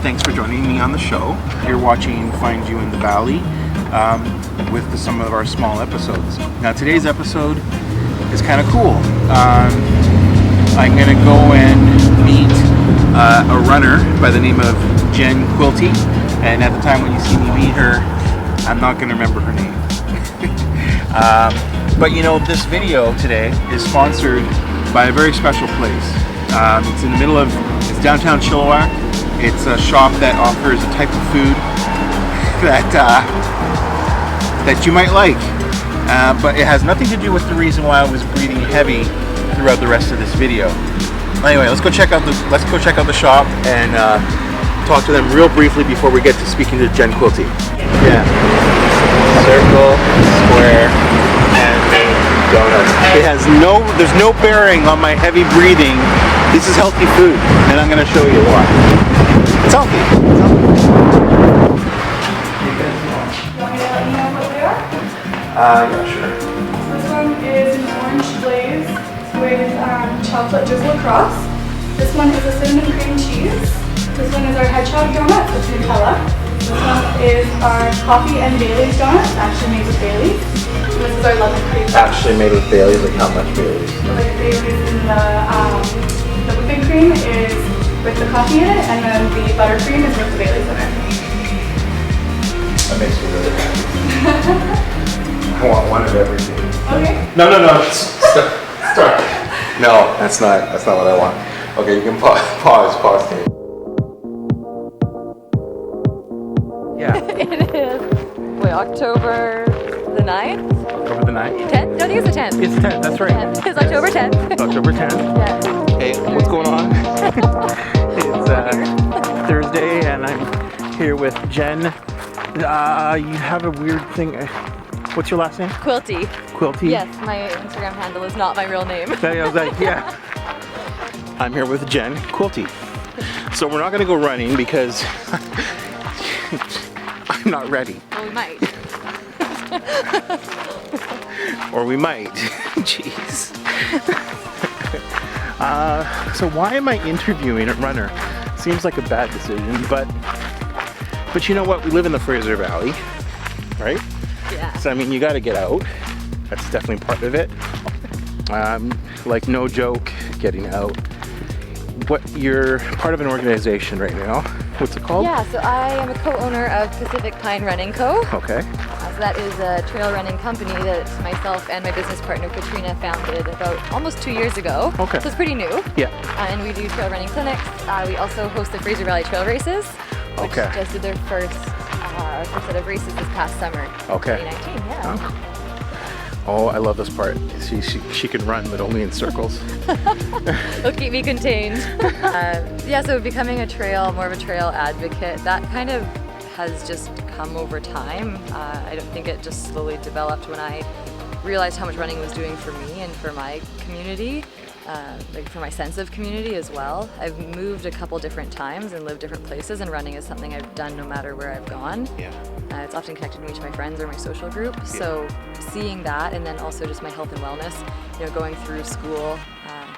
Thanks for joining me on the show. You're watching Find You in the Valley with some of our small episodes. Now today's episode is kind of cool. I'm going to go and meet a runner by the name of Jenny Qwilty, and at the time when you see me meet her, I'm not going to remember her name. But you know, this video today is sponsored by a very special place. It's in the middle of, it's downtown Chilliwack. It's a shop that offers a type of food that you might like. But it has nothing to do with the reason why I was breathing heavy throughout the rest of this video. Anyway, let's go check out the shop and talk to them real briefly before we get to speaking to Jenny Qwilty. Yeah. Circle, square, and donuts. There's no bearing on my heavy breathing. This is healthy food, and I'm going to show you why. It's healthy. Yeah, sure. This one is an orange glaze with chocolate drizzle across. This one is a cinnamon cream cheese. This one is our hedgehog donut with Nutella. This one is our coffee and Bailey's donut, actually made with Bailey's. And this is our lemon cream donut. Actually made with Bailey's, like how much Bailey's? Like Bailey's in the whipping cream is with the coffee in it, and then the buttercream is with the Bailey's in it. That makes me really happy. I want one of everything. Okay. No. Start. No, that's not what I want. Okay, you can pause tape. Yeah. It is, October the 9th? October the 9th? 10th? No, I think it's the 10th. It's 10th, that's right. 10th. It's October 10th. It's October 10th. Yeah. Hey, what's going on? It's Thursday and I'm here with Jen. You have a weird thing. What's your last name? Quilty. Quilty? Yes, my Instagram handle is not my real name. I was like, yeah. I'm here with Jen Qwilty. So we're not going to go running because I'm not ready. Well, we might. Or we might. Jeez. So why am I interviewing a runner? Seems like a bad decision, but you know what? We live in the Fraser Valley, right? Yeah. So I mean, you got to get out. That's definitely part of it. Like no joke, getting out. You're part of an organization right now. What's it called? Yeah, so I am a co-owner of Pacific Pine Running Co. Okay. So that is a trail running company that myself and my business partner Katrina founded about almost 2 years ago. Okay. So it's pretty new. Yeah. And we do trail running clinics. We also host the Fraser Valley Trail Races, which Okay. just did their first set of races this past summer. Okay. 2019, yeah. Oh, I love this part. She can run, but only in circles. It'll keep me contained. Yeah, so becoming more of a trail advocate, that kind of has just come over time. I don't think it just slowly developed when I realized how much running was doing for me and for my community, like for my sense of community as well. I've moved a couple different times and lived different places, and running is something I've done no matter where I've gone. Yeah. It's often connected me to my friends or my social group. Yeah. So seeing that, and then also just my health and wellness, you know, going through school,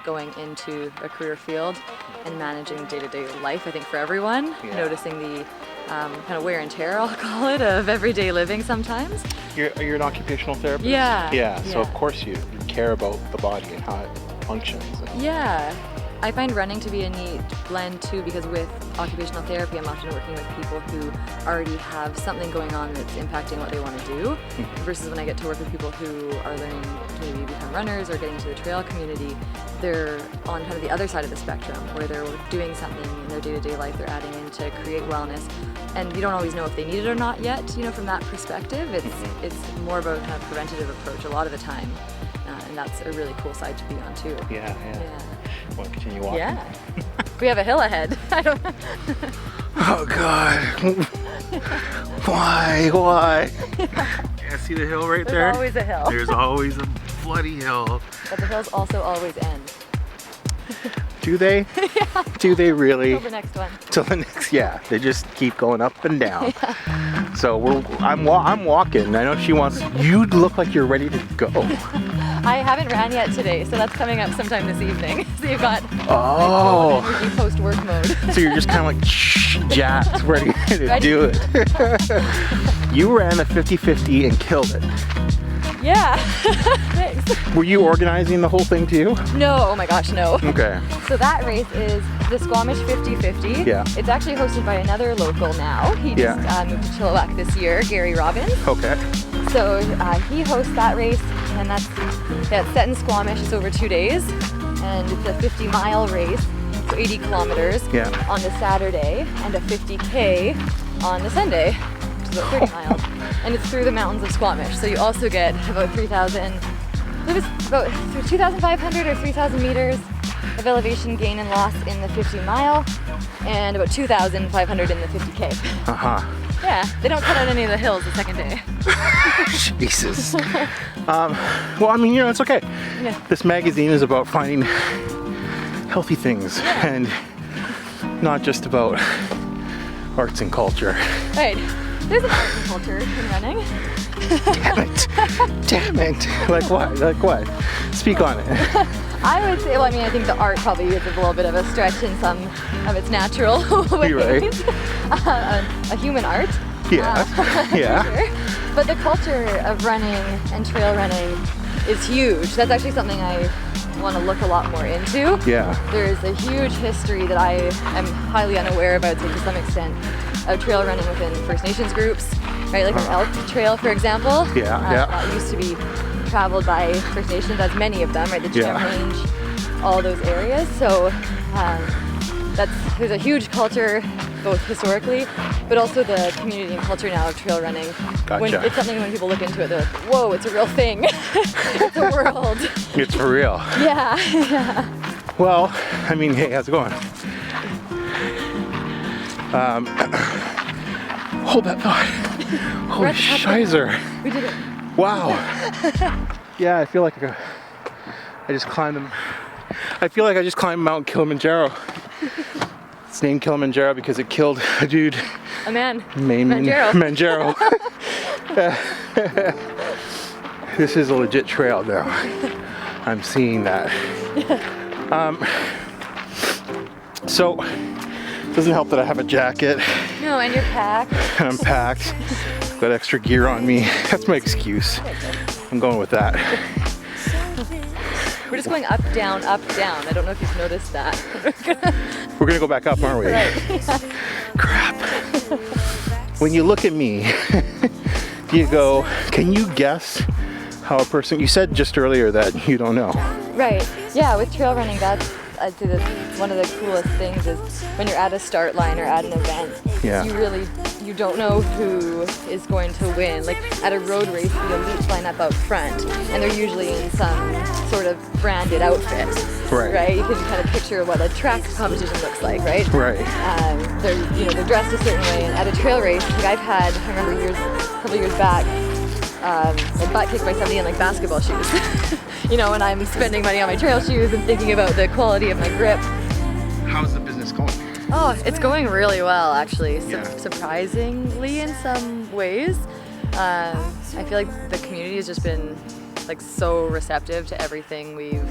going into a career field and managing day-to-day life, I think for everyone, noticing the kind of wear and tear, I'll call it, of everyday living sometimes. You're an occupational therapist? Yeah. So of course you care about the body and how it functions. Yeah. I find running to be a neat blend too, because with occupational therapy, I'm often working with people who already have something going on that's impacting what they want to do, versus when I get to work with people who are learning to maybe become runners or getting to the trail community, they're on kind of the other side of the spectrum, where they're doing something in their day-to-day life they're adding in to create wellness, and you don't always know if they need it or not yet. You know, from that perspective, it's more of a kind of preventative approach a lot of the time, and that's a really cool side to be on too. Yeah. Want to continue walking? Yeah. We have a hill ahead. Oh God. Why? Yeah, see the hill right there? There's always a hill. There's always a bloody hill. But the hills also always end. Do they? Yeah. Do they really? Till the next one. Till the next, yeah. They just keep going up and down. Yeah. So I'm walking. I know she wants. You look like you're ready to go. I haven't ran yet today, so that's coming up sometime this evening. So you've got Oh. full energy post-work mode. So you're just kind of like jacked, ready to do it. You ran the 50-50 and killed it. Yeah. Thanks. Were you organizing the whole thing too? No, oh my gosh, no. Okay. So that race is the Squamish 50-50. Yeah. It's actually hosted by another local now. He just moved to Chilliwack this year, Gary Robbins. Okay. So he hosts that race, and that's it's set in Squamish. It's over 2 days, and it's a 50-mile race, so 80 kilometers on the Saturday, and a 50K on the Sunday, which is about 30 miles. And it's through the mountains of Squamish. So you also get about 3,000, it was about 2,500 or 3,000 meters of elevation gain and loss in the 50-mile, and about 2,500 in the 50K. Uh-huh. Yeah, they don't cut out any of the hills the second day. Jesus. Well, I mean, it's okay. Yeah. This magazine is about finding healthy things and not just about arts and culture. Right. There's an art and culture in running. Damn it. Damn it. Like what? Like what? Speak on it. I would say, well, I mean, I think the art probably is a little bit of a stretch in some of its natural ways. You're right. A human art. Yeah. Yeah. Sure. But the culture of running and trail running is huge. That's actually something I want to look a lot more into. Yeah. There's a huge history that I am highly unaware about, so to some extent, of trail running within First Nations groups, right? Like an elk trail, for example. Yeah, That used to be traveled by First Nations, as many of them, right? The Chinook Range, all those areas. So there's a huge culture, both historically, but also the community and culture now of trail running. Gotcha. It's something when people look into it, they're like, whoa, it's a real thing. It's a world. It's for real. Yeah, yeah. Well, I mean, hey, how's it going? Hold that thought. Holy shizer. We did it. Wow. Yeah, I feel like I just climbed them. I feel like I just climbed Mount Kilimanjaro. It's named Kilimanjaro because it killed a dude. A man. Manjaro. This is a legit trail now. I'm seeing that. So, it doesn't help that I have a jacket. No, and you're packed. And I'm packed. Got extra gear on me. That's my excuse. I'm going with that. We're just going up, down, up, down. I don't know if you've noticed that. We're gonna go back up, aren't we? Right. Crap. When you look at me, you go, can you guess how a person, you said just earlier that you don't know. Right. Yeah, with trail running, I'd say that's one of the coolest things is when you're at a start line or at an event, you don't know who is going to win. Like at a road race, the elites line up out front, and they're usually in some sort of branded outfit. Right. You can kind of picture what a track competition looks like, right? Right. They're dressed a certain way, and at a trail race, like I remember a couple years back, my butt kicked by somebody in like basketball shoes. When I'm spending money on my trail shoes and thinking about the quality of my grip. How's the business going? Oh, it's going really well, actually. Surprisingly, in some ways. I feel like the community has just been like so receptive to everything we've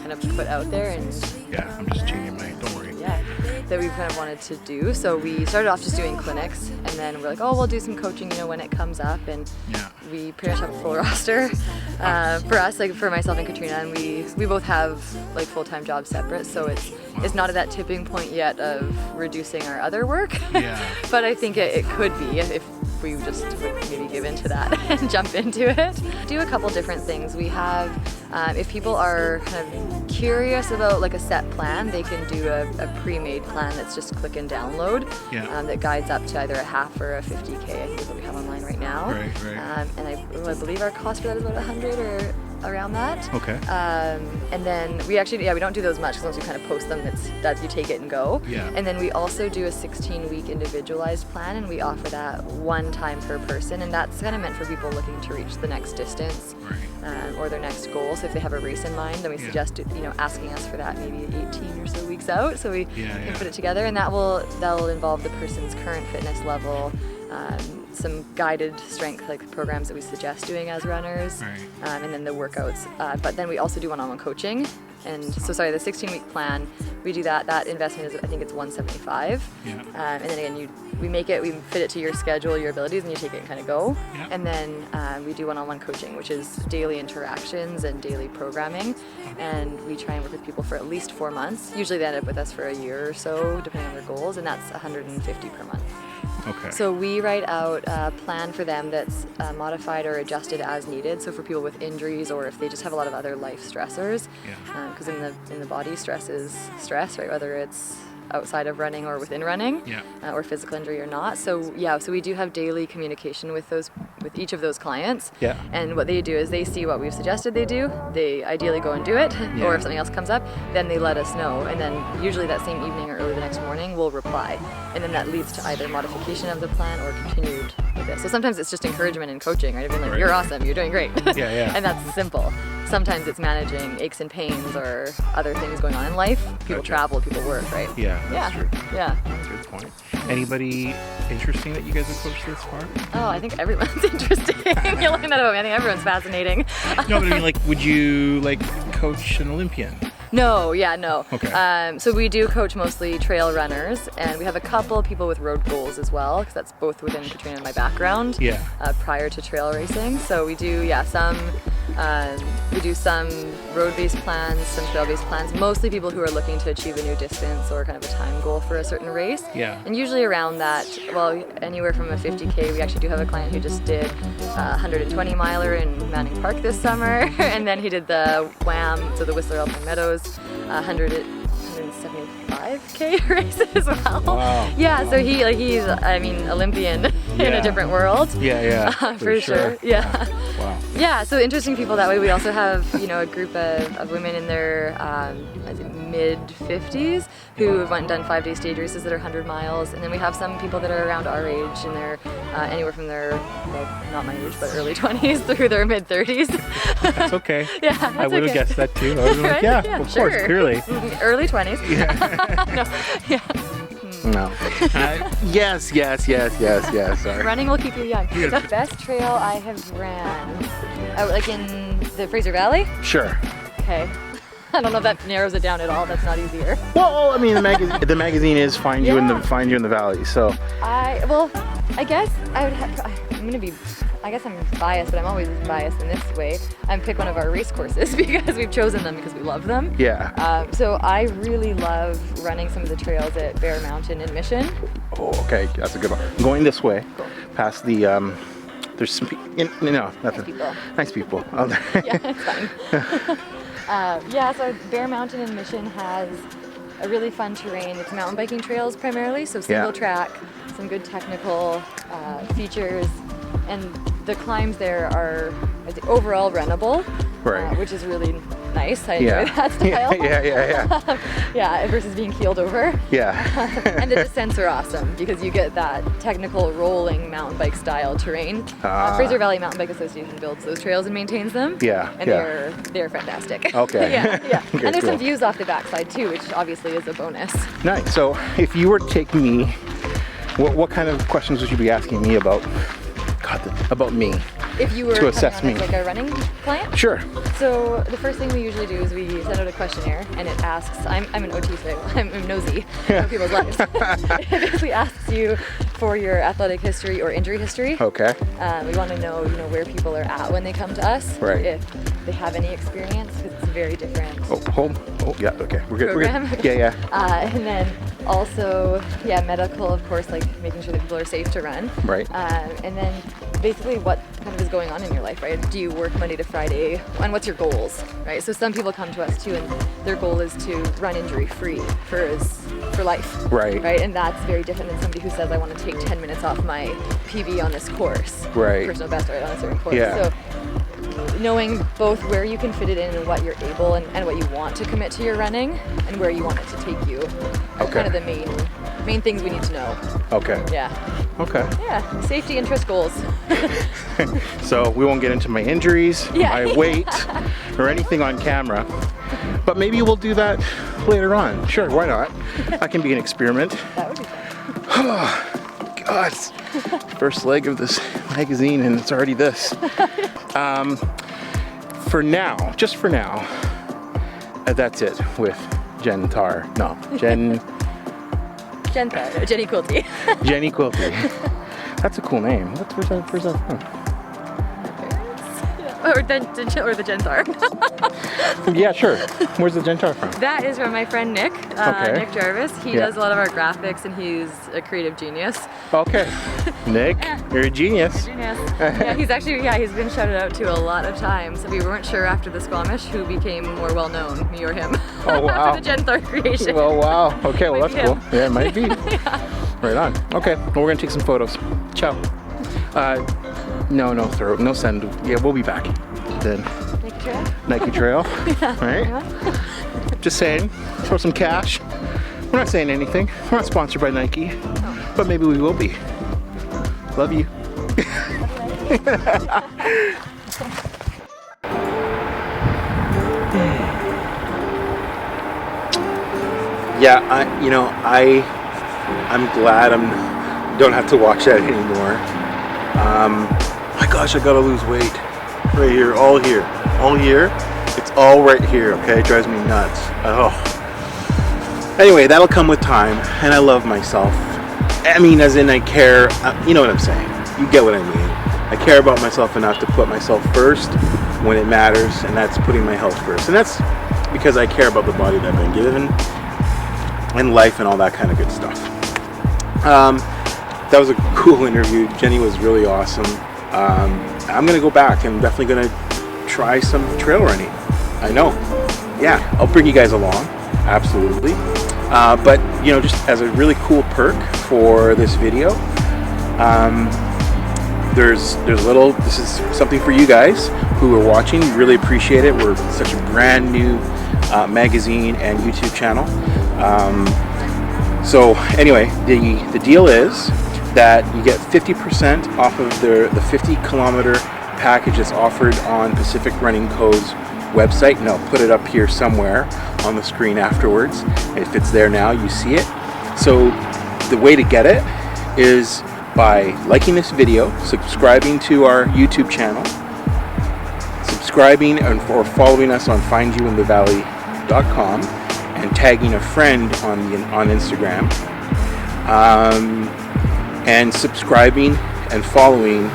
kind of put out there, and yeah, I'm just changing my. Don't worry. Yeah, that we've kind of wanted to do. So we started off just doing clinics, and then we're like, oh, we'll do some coaching, when it comes up, and we pretty much have a full roster for us, like for myself and Katrina, and we both have like full-time jobs separate, so it's not at that tipping point yet of reducing our other work. Yeah. But I think it could be if we just would maybe give into that and jump into it. Do a couple different things. We have, if people are kind of curious about like a set plan, they can do a pre-made plan that's just click and download. That guides up to either a half or a 50K, I think is what we have online right now. Right. And I believe our cost for that is about 100 or around that. Okay. And then we actually, we don't do those much because once you kind of post them, that you take it and go. Yeah. And then we also do a 16-week individualized plan, and we offer that one time per person, and that's kind of meant for people looking to reach the next distance or their next goal. So if they have a race in mind, then we suggest asking us for that maybe 18 or so weeks out, so we can put it together, and that'll involve the person's current fitness level, some guided strength like programs that we suggest doing as runners, Right. and then the workouts. But then we also do one-on-one coaching. And so, sorry, the 16-week plan, we do that. That investment is, I think it's $175. Yeah. And then again, we fit it to your schedule, your abilities, and you take it and kind of go. Yeah. And then we do one-on-one coaching, which is daily interactions and daily programming. And we try and work with people for at least 4 months. Usually they end up with us for a year or so, depending on their goals, and that's $150 per month. Okay. So we write out a plan for them that's modified or adjusted as needed. So for people with injuries, or if they just have a lot of other life stressors, because in the body, stress is stress, right? Whether it's outside of running or within running, or physical injury or not. So so we do have daily communication with each of those clients. Yeah. And what they do is they see what we've suggested they do. They ideally go and do it, or if something else comes up, then they let us know. And then usually that same evening or early the next morning, we'll reply. And then that leads to either modification of the plan or continued with it. So sometimes it's just encouragement and coaching, right? I've been like, you're awesome, you're doing great. And that's simple. Sometimes it's managing aches and pains or other things going on in life. People travel, people work, right? Yeah, that's true. Yeah. That's a good point. Anybody interesting that you guys have coached this far? Oh, I think everyone's interesting. You'll learn that about me. I think everyone's fascinating. No, but I mean, like, would you like coach an Olympian? No. Okay. So we do coach mostly trail runners, and we have a couple people with road goals as well, because that's both within Katrina and my background. Yeah. Prior to trail racing, so we do some road-based plans, some trail-based plans. Mostly people who are looking to achieve a new distance or kind of a time goal for a certain race. Yeah. And usually around that, well, anywhere from a 50K. We actually do have a client who just did a 120 miler in Manning Park this summer, and then he did the WAM, so the Whistler Alpine Meadows, 175K race as well. Wow. Yeah, so he's Olympian in a different world. Yeah, for sure. Yeah. Wow. Yeah, so interesting people that way. We also have, a group of women in their mid-50s who have went and done 5-day stage races that are 100 miles. And then we have some people that are around our age, and they're anywhere from their, not my age, but early 20s through their mid-30s. That's okay. Yeah, I would have guessed that too. I was like, yeah, of course, clearly. Early 20s. Yeah. No. Yes. Sorry. Running will keep you young. The best trail I have ran, like in the Fraser Valley? Sure. Okay. I don't know if that narrows it down at all. That's not easier. Well, I mean, the magazine is find you in the valley. So. I guess I would have. I guess I'm biased, but I'm always biased in this way. I pick one of our race courses because we've chosen them because we love them. Yeah. So I really love running some of the trails at Bear Mountain in Mission. Oh, okay, that's a good one. I'm going this way, past the. There's some. Nothing. Nice people. Yeah, it's fine. So Bear Mountain in Mission has a really fun terrain. It's mountain biking trails primarily, so single track, some good technical features, and the climbs there are overall runnable, which is really nice. I enjoy that style. Yeah, versus being keeled over. Yeah. And the descents are awesome because you get that technical rolling mountain bike style terrain. Fraser Valley Mountain Bike Association builds those trails and maintains them. Yeah. And they're fantastic. Okay. Yeah. Okay, and there's some views off the backside too, which obviously is a bonus. Nice. So if you were to take me, what kind of questions would you be asking me about me? If you were to assess coming me on as like a running client? Sure. So the first thing we usually do is we send out a questionnaire, and it asks, I'm an OT, so I'm nosy about people's lives. It basically asks you for your athletic history or injury history. Okay. We want to know, where people are at when they come to us. Right. If they have any experience, because it's very different. Yeah, okay. We're good. Program. We're good. Yeah. And then also, medical, of course, like making sure that people are safe to run. Right. And then basically what kind of is going on in your life, right? Do you work Monday to Friday? And what's your goals, right? So some people come to us too, and their goal is to run injury-free for life. Right. Right, and that's very different than somebody who says, I want to take 10 minutes off my PB on this course. Right. Personal best, right, on a certain course. Yeah. So knowing both where you can fit it in and what you're able and what you want to commit to your running and where you want it to take you are kind of the main things we need to know. Okay. Yeah. Okay. Yeah. Safety, interest, goals. So we won't get into my injuries, my weight, or anything on camera. But maybe we'll do that later on. Sure, why not? That can be an experiment. That would be fun. God, it's first leg of this magazine and it's already this. For now, just for now, that's it with Jenny Jenny Qwilty. Jenny Qwilty. That's a cool name. Where's that from? Or the Gentar. Yeah, sure. Where's the Gentar from? That is from my friend Nick, Okay. Nick Jarvis. He does a lot of our graphics and he's a creative genius. Okay. Nick, you're a genius. Yeah, he's been shouted out to a lot of times. We weren't sure after the Squamish who became more well known, me or him. Oh, wow. After the Gentar creation. Oh, wow. Okay, well, Might that's be cool. Yeah, it might be. Right on. Okay, well, we're gonna take some photos. Ciao. No send. Yeah, we'll be back then. Nike Trail. Right? Just saying, throw some cash. We're not saying anything. We're not sponsored by Nike, but maybe we will be. Love you. Yeah, I'm glad don't have to watch that anymore. My gosh, I gotta lose weight. Right here, all here. It's all right here, okay? It drives me nuts. Oh. Anyway, that'll come with time, and I love myself. I mean, as in I care, you know what I'm saying. You get what I mean. I care about myself enough to put myself first when it matters, and that's putting my health first. And that's because I care about the body that I've been given, and life and all that kind of good stuff. That was a cool interview. Jenny was really awesome. I'm gonna go back. I'm definitely gonna try some trail running. I know. Yeah, I'll bring you guys along. Absolutely. But just as a really cool perk for this video, this is something for you guys who are watching. We really appreciate it. We're such a brand new magazine and YouTube channel. So anyway, the deal is that you get 50% off of the 50-kilometer package that's offered on Pacific Running Co.'s website, and I'll put it up here somewhere on the screen afterwards. If it's there now, you see it. So the way to get it is by liking this video, subscribing to our YouTube channel, subscribing or following us on findyouinthevalley.com, and tagging a friend on Instagram, and subscribing and following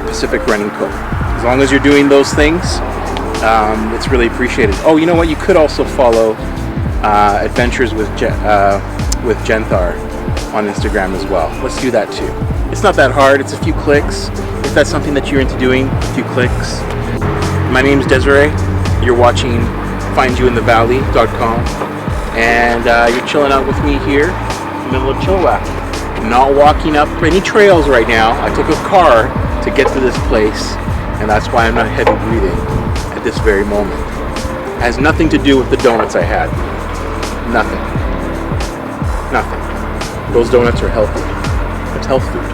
Pacific Running Co. As long as you're doing those things, it's really appreciated. Oh, you know what? You could also follow Adventures with Genthar on Instagram as well. Let's do that too. It's not that hard. It's a few clicks. If that's something that you're into doing, a few clicks. My name's Desiree. You're watching findyouinthevalley.com, and you're chilling out with me here in the middle of Chilliwack. I'm not walking up any trails right now. I took a car to get to this place, and that's why I'm not heavy breathing at this very moment. It has nothing to do with the donuts I had. Nothing. Those donuts are healthy. It's health food.